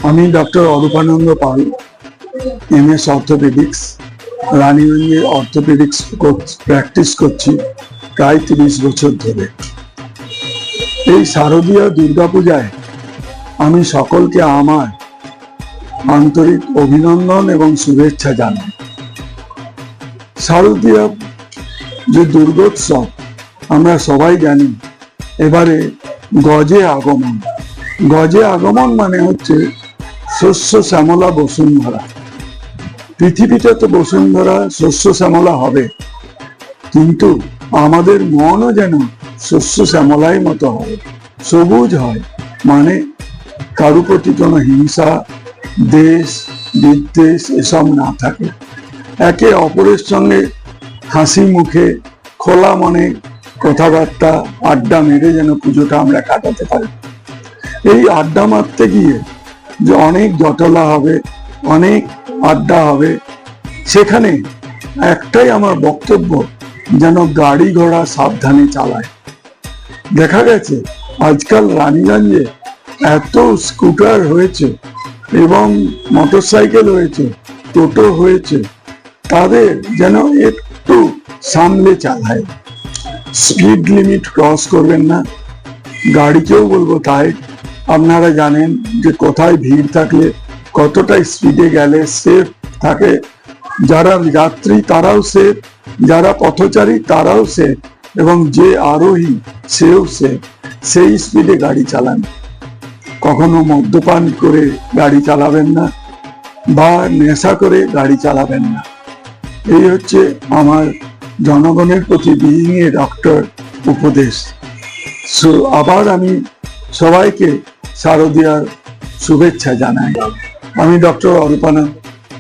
আমি ডক্টর অরূপানন্দ পাল, MS orthopaedics, রানীগঞ্জে orthopaedics practice করছি প্রায় 30 বছর ধরে। এই শারদীয় দুর্গাপূজায় আমি সকলকে আমার আন্তরিক অভিনন্দন এবং শুভেচ্ছা জানাই। শারদীয় যে দুর্গোৎসব আমরা সবাই জানি, এবারে গজে আগমন। গজে আগমন মানে হচ্ছে শস্য শ্যামলা বসুন্ধরা। পৃথিবীতে তো বসুন্ধরা শস্য শ্যামলা হবে, কিন্তু আমাদের মনও যেন শস্য শ্যামলাই মতো হয়, সবুজ হয়। মানে কারো প্রতি কোনো হিংসা, দেশ বিদ্বেষ এসব না থাকে। একে অপরের সঙ্গে হাসি মুখে খোলা মনে কথাবার্তা আড্ডা মেরে যেন পুজোটা আমরা কাটাতে পারি। এই আড্ডা মারতে গিয়ে যে অনেক জটলা হবে, অনেক আড্ডা হবে, সেখানে একটাই আমার বক্তব্য, যেন গাড়ি ঘোড়া সাবধানে চালায়। দেখা গেছে আজকাল রানীগঞ্জে এত স্কুটার হয়েছে এবং মোটরসাইকেল হয়েছে, টোটো হয়েছে, তাদের যেন একটু সামলে চালায়। স্পিড লিমিট ক্রস করবেন না। গাড়িকেও বলবো তাই। আপনারা জানেন যে কোথায় ভিড় থাকলে কতটা স্পিডে গেলে সেফ থাকে। যারা যাত্রী তারাও সেফ, যারা পথচারী তারাও সেফ, এবং যে আরোহী সেও সেফ। সেই স্পিডে গাড়ি চালান। কখনো মদ্যপান করে গাড়ি চালাবেন না বা নেশা করে গাড়ি চালাবেন না। এই হচ্ছে আমার জনগণের প্রতি বিইং এ ডক্টর উপদেশ। আবার আমি সবাইকে শারদীয়ার শুভেচ্ছা জানাই। আমি ডক্টর অরূপানন্দ